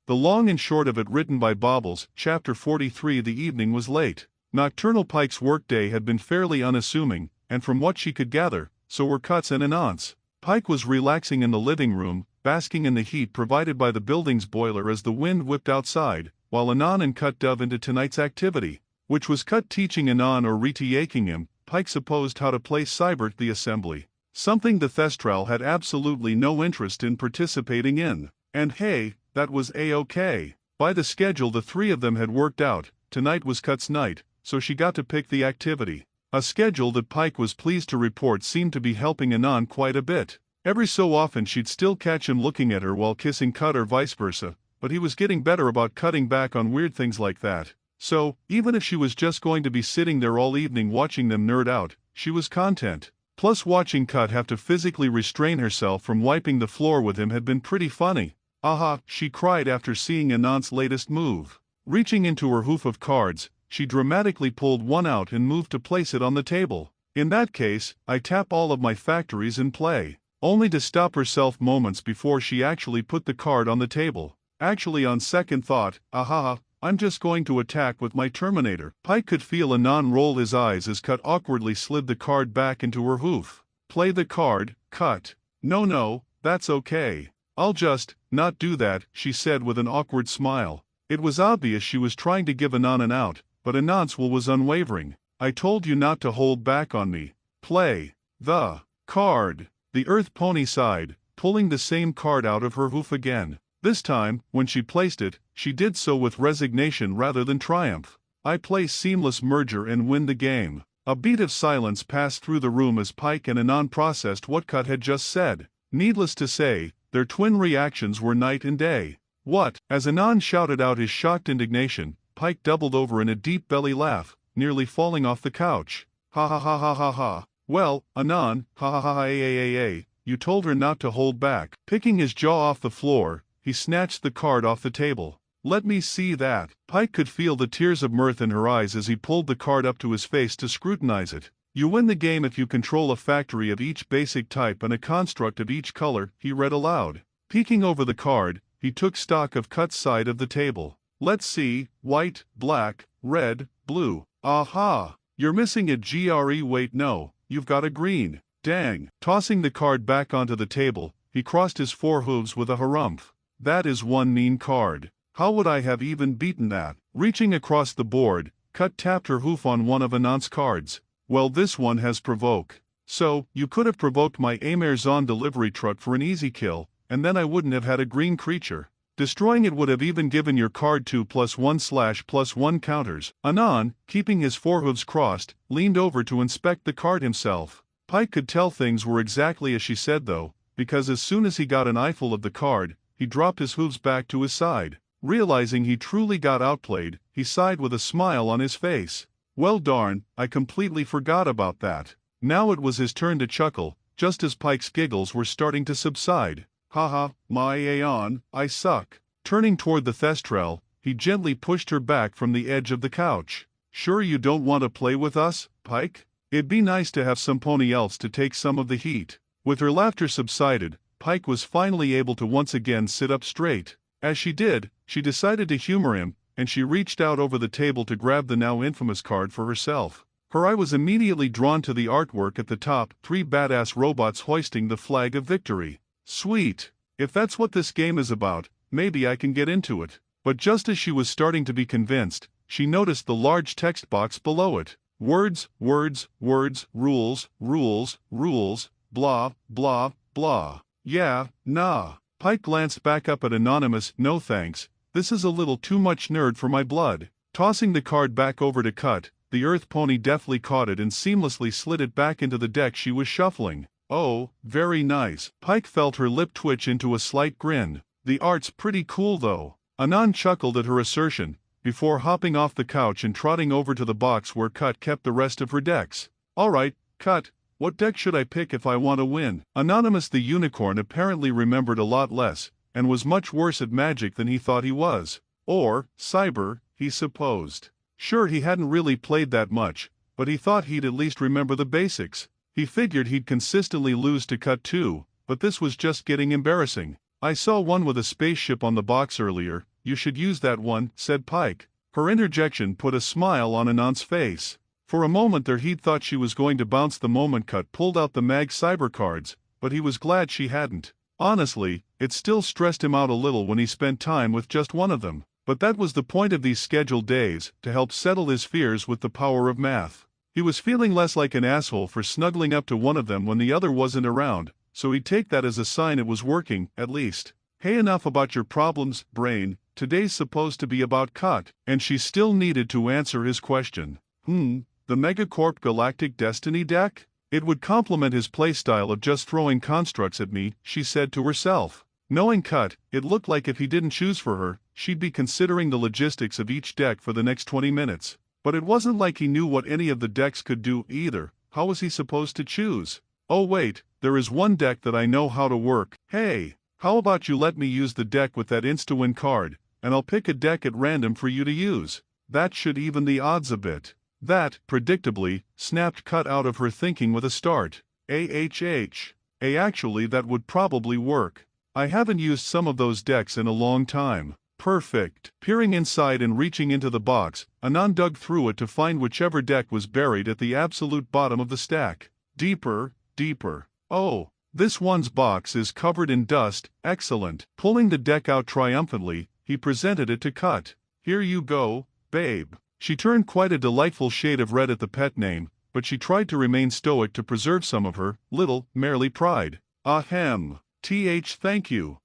The long and short of it, written by Bobbles, Chapter 43. The evening was late. Nocturnal Pike's workday had been fairly unassuming, and from what she could gather, so were Cut's and Anand's. Pike was relaxing in the living room, basking in the heat provided by the building's boiler as the wind whipped outside, while Anand and Cut dove into tonight's activity, which was Cut teaching Anand or retaking him, Pike supposed, how to play Seibert the assembly. Something the Thestral had absolutely no interest in participating in. And hey, that was A-OK. By the schedule the three of them had worked out, tonight was Cut's night, so she got to pick the activity. A schedule that Pike was pleased to report seemed to be helping Anand quite a bit. Every so often she'd still catch him looking at her while kissing Cut or vice versa, but he was getting better about cutting back on weird things like that. So, even if she was just going to be sitting there all evening watching them nerd out, she was content. Plus watching Cut have to physically restrain herself from wiping the floor with him had been pretty funny. Aha, she cried after seeing Anand's latest move. Reaching into her hoof of cards, she dramatically pulled one out and moved to place it on the table. In that case, I tap all of my factories and play. Only to stop herself moments before she actually put the card on the table. Actually, on second thought, aha, I'm just going to attack with my Terminator. Pike could feel Anand roll his eyes as Cut awkwardly slid the card back into her hoof. Play the card, Cut. No, that's okay. I'll just not do that, she said with an awkward smile. It was obvious she was trying to give Anand an out, but Anand's will was unwavering. I told you not to hold back on me. Play the card. The Earth Pony sighed, pulling the same card out of her hoof again. This time, when she placed it, she did so with resignation rather than triumph. I play Seamless Merger and win the game. A beat of silence passed through the room as Pike and Anand processed what Cut had just said. Needless to say, their twin reactions were night and day. What? As Anand shouted out his shocked indignation, Pike doubled over in a deep belly laugh, nearly falling off the couch. Ha ha ha ha ha ha. Well, Anand, ha ha ha ha, you told her not to hold back. Picking his jaw off the floor, he snatched the card off the table. Let me see that. Pike could feel the tears of mirth in her eyes as he pulled the card up to his face to scrutinize it. You win the game if you control a factory of each basic type and a construct of each color, he read aloud. Peeking over the card, he took stock of Cut's side of the table. Let's see, white, black, red, blue. Aha! You're missing a GRE. Wait, no, you've got a green. Dang. Tossing the card back onto the table, he crossed his four hooves with a harumph. That is one mean card. How would I have even beaten that? Reaching across the board, Cut tapped her hoof on one of Anand's cards. Well, this one has provoke. So, you could have provoked my Amarzon delivery truck for an easy kill, and then I wouldn't have had a green creature. Destroying it would have even given your card 2+1/+1 counters. Anand, keeping his forehooves crossed, leaned over to inspect the card himself. Pike could tell things were exactly as she said though, because as soon as he got an eyeful of the card, he dropped his hooves back to his side. Realizing he truly got outplayed, he sighed with a smile on his face. Well darn, I completely forgot about that. Now it was his turn to chuckle, just as Pike's giggles were starting to subside. Haha, my Aeon, I suck. Turning toward the Thestral, he gently pushed her back from the edge of the couch. Sure you don't want to play with us, Pike? It'd be nice to have some pony else to take some of the heat. With her laughter subsided, Pike was finally able to once again sit up straight. As she did, she decided to humor him, and she reached out over the table to grab the now infamous card for herself. Her eye was immediately drawn to the artwork at the top, 3 badass robots hoisting the flag of victory. Sweet. If that's what this game is about, maybe I can get into it. But just as she was starting to be convinced, she noticed the large text box below it. Words, words, words, rules, rules, rules, blah, blah, blah. Yeah, nah. Pike glanced back up at Anonymous. No thanks, this is a little too much nerd for my blood. Tossing the card back over to Cut, the Earth Pony deftly caught it and seamlessly slid it back into the deck she was shuffling. Oh, very nice. Pike felt her lip twitch into a slight grin. The art's pretty cool though. Anand chuckled at her assertion, before hopping off the couch and trotting over to the box where Cut kept the rest of her decks. Alright, Cut. What deck should I pick if I want to win? Anonymous the Unicorn apparently remembered a lot less, and was much worse at Magic than he thought he was. Or, Cyber, he supposed. Sure, he hadn't really played that much, but he thought he'd at least remember the basics. He figured he'd consistently lose to Cut too, but this was just getting embarrassing. I saw one with a spaceship on the box earlier, you should use that one, said Pike. Her interjection put a smile on Anand's face. For a moment there he'd thought she was going to bounce the moment Cut pulled out the Mag Cyber cards, but he was glad she hadn't. Honestly, it still stressed him out a little when he spent time with just one of them. But that was the point of these scheduled days, to help settle his fears with the power of math. He was feeling less like an asshole for snuggling up to one of them when the other wasn't around, so he'd take that as a sign it was working, at least. Hey, enough about your problems, brain, today's supposed to be about Cut, and she still needed to answer his question. The Megacorp Galactic Destiny deck? It would complement his playstyle of just throwing constructs at me, she said to herself. Knowing Cut, it looked like if he didn't choose for her, she'd be considering the logistics of each deck for the next 20 minutes. But it wasn't like he knew what any of the decks could do either. How was he supposed to choose? Oh wait, there is one deck that I know how to work. Hey, how about you let me use the deck with that insta-win card, and I'll pick a deck at random for you to use. That should even the odds a bit. That, predictably, snapped Cut out of her thinking with a start. Actually that would probably work. I haven't used some of those decks in a long time. Perfect. Peering inside and reaching into the box, Anand dug through it to find whichever deck was buried at the absolute bottom of the stack. Deeper, deeper. Oh, this one's box is covered in dust, excellent. Pulling the deck out triumphantly, he presented it to Cut. Here you go, babe. She turned quite a delightful shade of red at the pet name, but she tried to remain stoic to preserve some of her little, merely pride. Ahem. Thank you.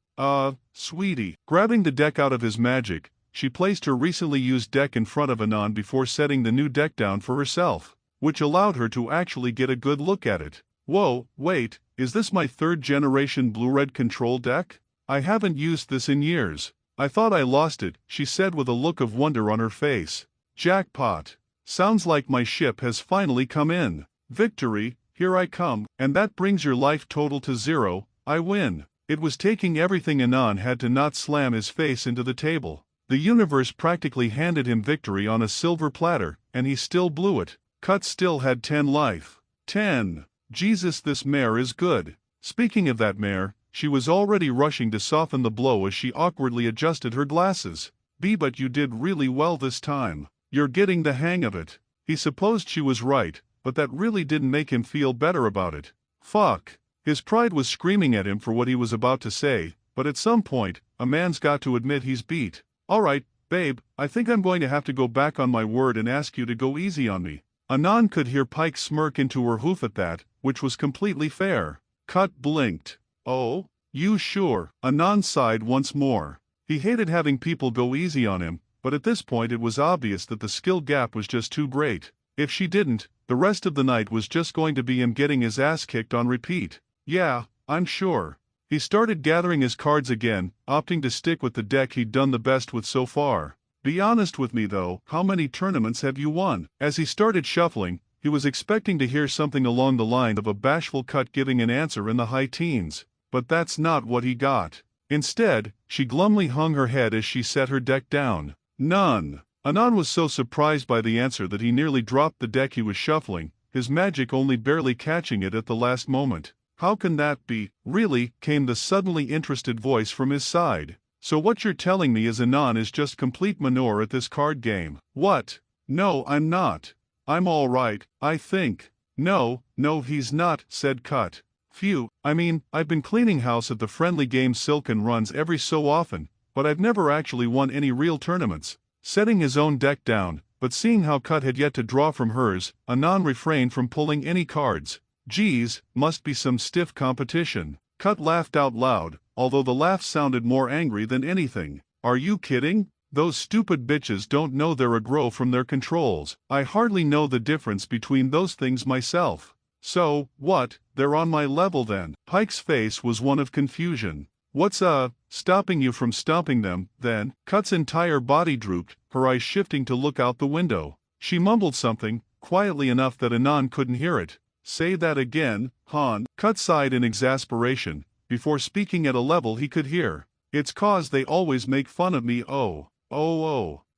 Sweetie. Grabbing the deck out of his magic, she placed her recently used deck in front of Anand before setting the new deck down for herself, which allowed her to actually get a good look at it. Whoa, wait, is this my third-generation blue-red control deck? I haven't used this in years. I thought I lost it, she said with a look of wonder on her face. Jackpot. Sounds like my ship has finally come in. Victory, here I come, and that brings your life total to 0, I win. It was taking everything Anand had to not slam his face into the table. The universe practically handed him victory on a silver platter, and he still blew it. Cut still had 10 life. 10. Jesus, this mare is good. Speaking of that mare, she was already rushing to soften the blow as she awkwardly adjusted her glasses. But you did really well this time. You're getting the hang of it. He supposed she was right, but that really didn't make him feel better about it. Fuck. His pride was screaming at him for what he was about to say, but at some point, a man's got to admit he's beat. Alright, babe, I think I'm going to have to go back on my word and ask you to go easy on me. Anand could hear Pike smirk into her hoof at that, which was completely fair. Cut blinked. Oh? You sure? Anand sighed once more. He hated having people go easy on him, but at this point it was obvious that the skill gap was just too great. If she didn't, the rest of the night was just going to be him getting his ass kicked on repeat. Yeah, I'm sure. He started gathering his cards again, opting to stick with the deck he'd done the best with so far. Be honest with me though, how many tournaments have you won? As he started shuffling, he was expecting to hear something along the line of a bashful Cut giving an answer in the high teens. But that's not what he got. Instead, she glumly hung her head as she set her deck down. None. Anand was so surprised by the answer that he nearly dropped the deck he was shuffling, his magic only barely catching it at the last moment. How can that be? Really, came the suddenly interested voice from his side. So what you're telling me is Anand is just complete manure at this card game. What? No, I'm not. I'm all right, I think. No, he's not, said Cut. Phew, I mean, I've been cleaning house at the friendly game Silken runs every so often, but I've never actually won any real tournaments. Setting his own deck down, but seeing how Cut had yet to draw from hers, Anand refrained from pulling any cards. Geez, must be some stiff competition. Cut laughed out loud, although the laugh sounded more angry than anything. Are you kidding? Those stupid bitches don't know their aggro from their controls. I hardly know the difference between those things myself. So, what, they're on my level then? Pike's face was one of confusion. What's stopping you from stomping them, then? Cut's entire body drooped, her eyes shifting to look out the window. She mumbled something, quietly enough that Anand couldn't hear it. Say that again, Han. Cut sighed in exasperation, before speaking at a level he could hear. It's 'cause they always make fun of me. Oh.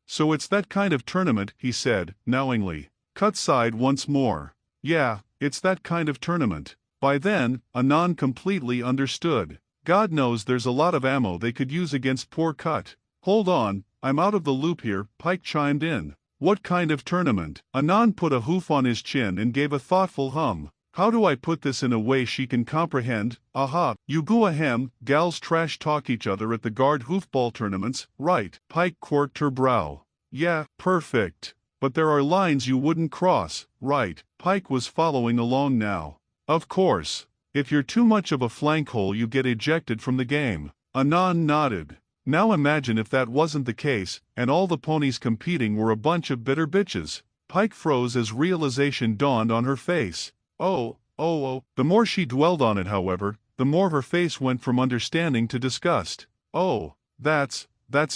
So it's that kind of tournament, he said, knowingly. Cut sighed once more. Yeah, it's that kind of tournament. By then, Anand completely understood. God knows there's a lot of ammo they could use against poor Cut. Hold on, I'm out of the loop here, Pike chimed in. What kind of tournament? Anan put a hoof on his chin and gave a thoughtful hum. How do I put this in a way she can comprehend? Aha, you go ahem, gals trash talk each other at the guard hoofball tournaments, right? Pike quirked her brow. Yeah, perfect. But there are lines you wouldn't cross, right? Pike was following along now. Of course. If you're too much of a flankhole you get ejected from the game. Anan nodded. Now imagine if that wasn't the case, and all the ponies competing were a bunch of bitter bitches. Pike froze as realization dawned on her face. Oh. The more she dwelled on it, however, the more her face went from understanding to disgust. Oh, that's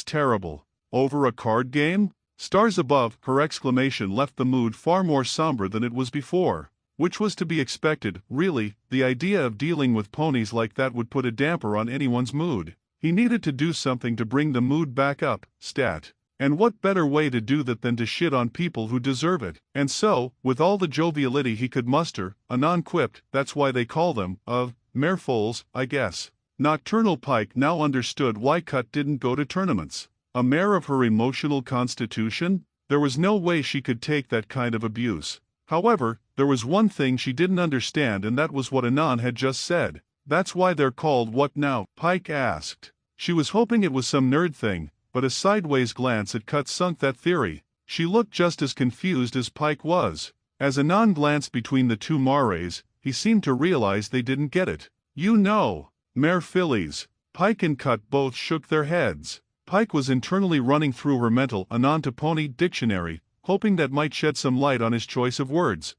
terrible. Over a card game? Stars above, her exclamation left the mood far more somber than it was before. Which was to be expected, really. The idea of dealing with ponies like that would put a damper on anyone's mood. He needed to do something to bring the mood back up, stat. And what better way to do that than to shit on people who deserve it? And so, with all the joviality he could muster, Anan quipped, that's why they call them, marefoles, I guess. Nocturnal Pike now understood why Cut didn't go to tournaments. A mare of her emotional constitution? There was no way she could take that kind of abuse. However, there was one thing she didn't understand, and that was what Anan had just said. That's why they're called what now? Pike asked. She was hoping it was some nerd thing, but a sideways glance at Cut sunk that theory. She looked just as confused as Pike was. As Anan glanced between the two mares, he seemed to realize they didn't get it. You know, mare fillies. Pike and Cut both shook their heads. Pike was internally running through her mental Anan to pony dictionary, hoping that might shed some light on his choice of words.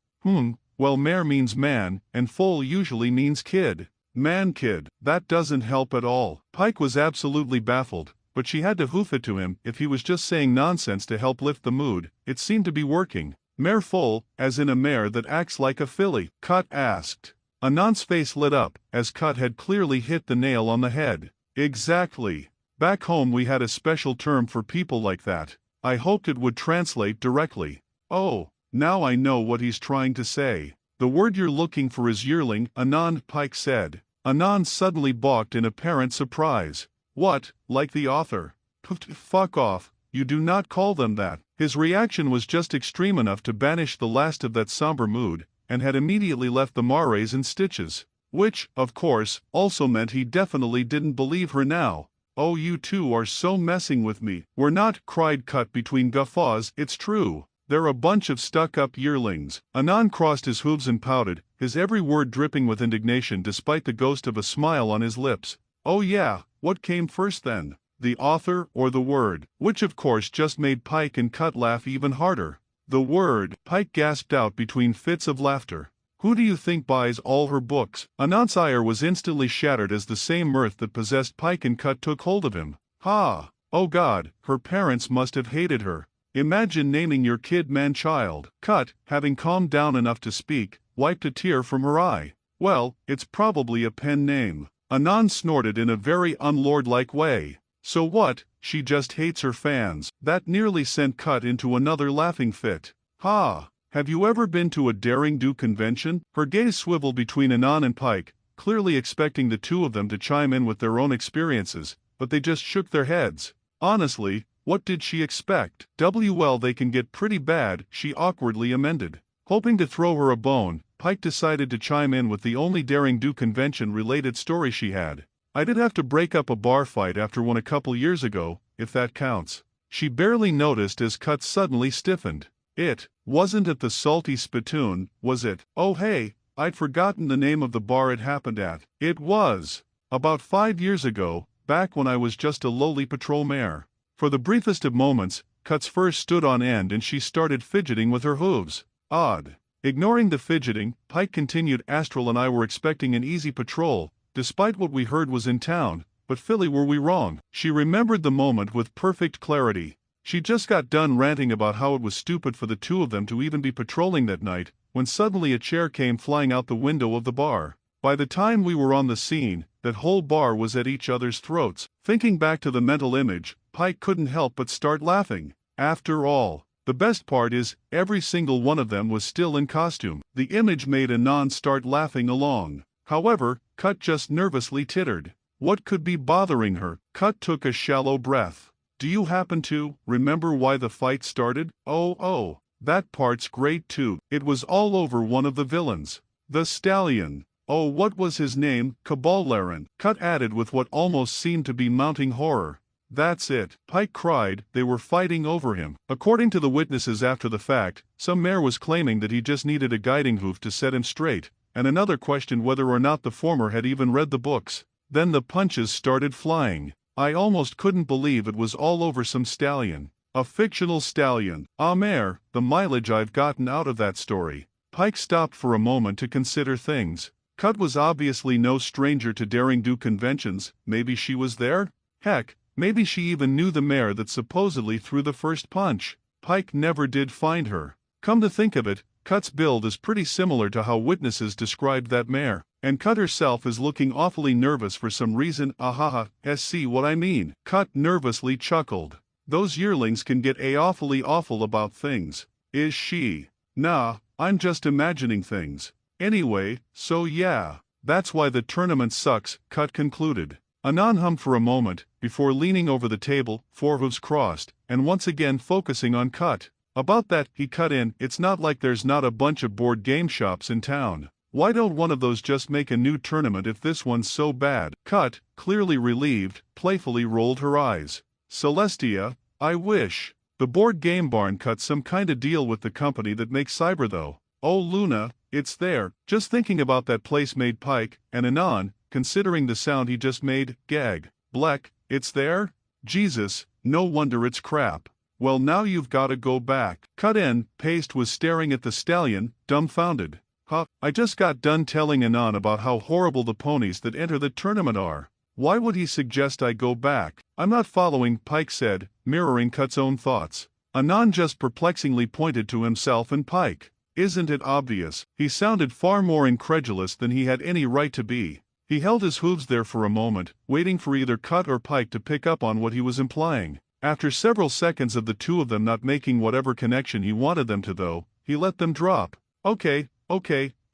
Well, mare means man, and foal usually means kid. Man-kid, that doesn't help at all. Pike was absolutely baffled, but she had to hoof it to him if he was just saying nonsense to help lift the mood. It seemed to be working. Mare foal, as in a mare that acts like a filly? Cut asked. Anan's face lit up, as Cut had clearly hit the nail on the head. Exactly. Back home we had a special term for people like that. I hoped it would translate directly. Oh, now I know what he's trying to say. The word you're looking for is yearling, Anan, Pike said. Anan suddenly balked in apparent surprise. What, like the author? Fuck off, you do not call them that. His reaction was just extreme enough to banish the last of that somber mood, and had immediately left the mares in stitches. Which, of course, also meant he definitely didn't believe her now. Oh, you two are so messing with me. We're not, cried Cut between guffaws, it's true. They're a bunch of stuck-up yearlings. Anan crossed his hooves and pouted, his every word dripping with indignation despite the ghost of a smile on his lips. Oh yeah, what came first then? The author or the word? Which of course just made Pike and Cut laugh even harder. The word, Pike gasped out between fits of laughter. Who do you think buys all her books? Anan's ire was instantly shattered as the same mirth that possessed Pike and Cut took hold of him. Ha! Oh God, her parents must have hated her. Imagine naming your kid man-child. Cut, having calmed down enough to speak, wiped a tear from her eye. Well, it's probably a pen name. Anan snorted in a very unlordlike way. So what, she just hates her fans. That nearly sent Cut into another laughing fit. Ha! Have you ever been to a Daring Do convention? Her gaze swiveled between Anan and Pike, clearly expecting the two of them to chime in with their own experiences, but they just shook their heads. Honestly, what did she expect? Well, they can get pretty bad, she awkwardly amended. Hoping to throw her a bone, Pike decided to chime in with the only Daring Do convention-related story she had. I did have to break up a bar fight after one a couple years ago, if that counts. She barely noticed as Cut suddenly stiffened. It wasn't at the Salty Spittoon, was it? Oh hey, I'd forgotten the name of the bar it happened at. It was. About 5 years ago, back when I was just a lowly patrol mare. For the briefest of moments, Cut's fur stood on end and she started fidgeting with her hooves. Odd. Ignoring the fidgeting, Pike continued. Astral and I were expecting an easy patrol, despite what we heard was in town, but Philly, were we wrong? She remembered the moment with perfect clarity. She just got done ranting about how it was stupid for the two of them to even be patrolling that night, when suddenly a chair came flying out the window of the bar. By the time we were on the scene, that whole bar was at each other's throats. Thinking back to the mental image, Pike couldn't help but start laughing. After all, the best part is, every single one of them was still in costume. The image made Anan start laughing along. However, Cut just nervously tittered. What could be bothering her? Cut took a shallow breath. Do you happen to remember why the fight started? Oh, that part's great too. It was all over one of the villains. The stallion. Oh, what was his name? Caballaren. Cut added with what almost seemed to be mounting horror. That's it, Pike cried. They were fighting over him. According to the witnesses after the fact, some mare was claiming that he just needed a guiding hoof to set him straight, and another questioned whether or not the former had even read the books. Then the punches started flying. I almost couldn't believe it was all over some stallion. A fictional stallion. Ah, mare, the mileage I've gotten out of that story. Pike stopped for a moment to consider things. Cut was obviously no stranger to daring-do conventions. Maybe she was there? Heck, maybe she even knew the mare that supposedly threw the first punch. Pike never did find her. Come to think of it, Cut's build is pretty similar to how witnesses described that mare, and Cut herself is looking awfully nervous for some reason. Ahaha, see what I mean? Cut nervously chuckled. Those yearlings can get awfully awful about things. Is she? Nah, I'm just imagining things. Anyway, so yeah, that's why the tournament sucks, Cut concluded. Anan hummed for a moment, before leaning over the table, forehooves crossed, and once again focusing on Cut. About that, he cut in, it's not like there's not a bunch of board game shops in town. Why don't one of those just make a new tournament if this one's so bad? Cut, clearly relieved, playfully rolled her eyes. Celestia, I wish. The board game barn cut some kinda deal with the company that makes Cyber though. Oh Luna, it's there. Just thinking about that place made Pike, and Anan, considering the sound he just made, gag. Bleck, it's there? Jesus, no wonder it's crap. Well now you've gotta go back. Cut in, Paste was staring at the stallion, dumbfounded. Huh, I just got done telling Anan about how horrible the ponies that enter the tournament are. Why would he suggest I go back? I'm not following, Pike said, mirroring Cut's own thoughts. Anan just perplexingly pointed to himself and Pike. Isn't it obvious? He sounded far more incredulous than he had any right to be. He held his hooves there for a moment, waiting for either Cut or Pike to pick up on what he was implying. After several seconds of the two of them not making whatever connection he wanted them to though, he let them drop. Okay,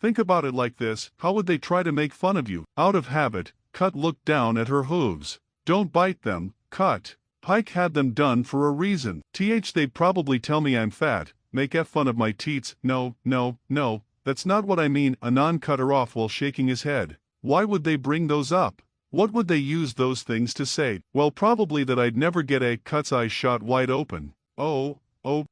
think about it like this, how would they try to make fun of you? Out of habit, Cut looked down at her hooves. Don't bite them, Cut. Pike had them done for a reason. They'd probably tell me I'm fat, make fun of my teats. No, that's not what I mean. Anan cut her off while shaking his head. Why would they bring those up? What would they use those things to say? Well, probably that I'd never get a Cut's eyes shot wide open. Oh,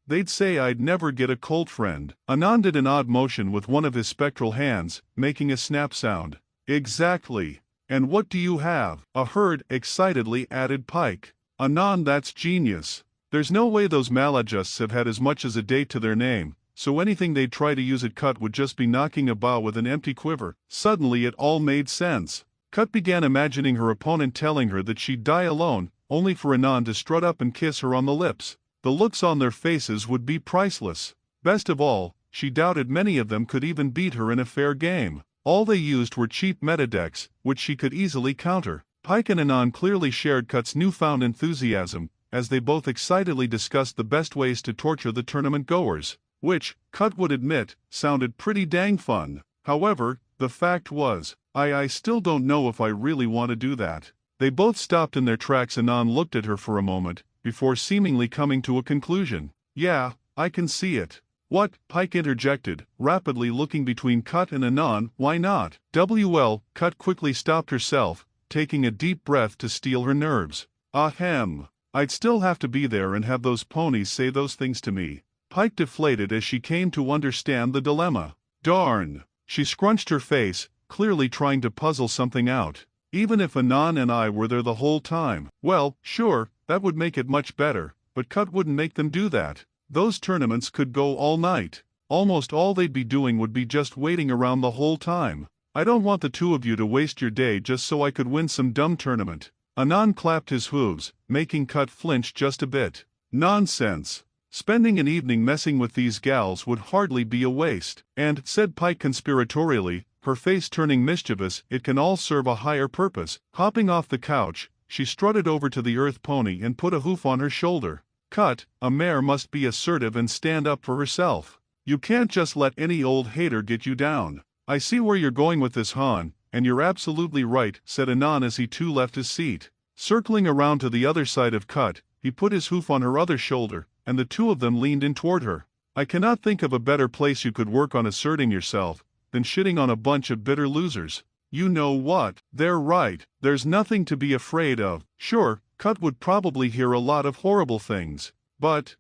they'd say I'd never get a cold friend. Anan did an odd motion with one of his spectral hands, making a snap sound. Exactly. And what do you have? A herd, excitedly added Pike. Anan, that's genius. There's no way those maladjusts have had as much as a date to their name, so anything they'd try to use at Cut would just be knocking a bow with an empty quiver. Suddenly it all made sense. Cut began imagining her opponent telling her that she'd die alone, only for Anan to strut up and kiss her on the lips. The looks on their faces would be priceless. Best of all, she doubted many of them could even beat her in a fair game. All they used were cheap metadecks, which she could easily counter. Pike and Anan clearly shared Cut's newfound enthusiasm, as they both excitedly discussed the best ways to torture the tournament goers, which, Cut would admit, sounded pretty dang fun. However, the fact was, I still don't know if I really want to do that. They both stopped in their tracks. Anan looked at her for a moment, before seemingly coming to a conclusion. Yeah, I can see it. What? Pike interjected, rapidly looking between Cut and Anan. Why not? Cut quickly stopped herself, taking a deep breath to steel her nerves. Ahem. I'd still have to be there and have those ponies say those things to me. Pike deflated as she came to understand the dilemma. Darn. She scrunched her face, clearly trying to puzzle something out. Even if Anan and I were there the whole time, well, sure, that would make it much better, but Cut wouldn't make them do that. Those tournaments could go all night. Almost all they'd be doing would be just waiting around the whole time. I don't want the two of you to waste your day just so I could win some dumb tournament. Anan clapped his hooves, making Cut flinch just a bit. Nonsense. Spending an evening messing with these gals would hardly be a waste. And, said Pike conspiratorially, her face turning mischievous, it can all serve a higher purpose. Hopping off the couch, she strutted over to the earth pony and put a hoof on her shoulder. Cut, a mare must be assertive and stand up for herself. You can't just let any old hater get you down. I see where you're going with this, Han, and you're absolutely right, said Anan as he too left his seat. Circling around to the other side of Cut, he he put his hoof on her other shoulder, and the two of them leaned in toward her. I cannot think of a better place you could work on asserting yourself than shitting on a bunch of bitter losers. You know what? They're right. There's nothing to be afraid of. Sure, Cut would probably hear a lot of horrible things. But,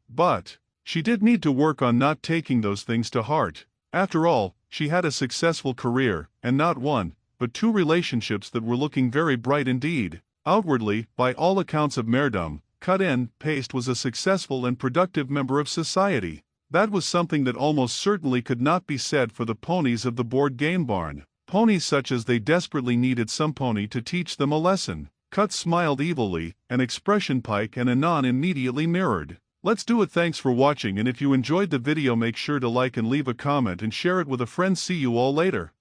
she did need to work on not taking those things to heart. After all, she had a successful career, and not one, but two relationships that were looking very bright indeed. Outwardly, by all accounts of Merdum, Cut N. Paste was a successful and productive member of society. That was something that almost certainly could not be said for the ponies of the board game barn. Ponies such as they desperately needed some pony to teach them a lesson. Cut smiled evilly, an expression Pike and Anon immediately mirrored. Let's do it. Thanks for watching, and if you enjoyed the video make sure to like and leave a comment and share it with a friend. See you all later.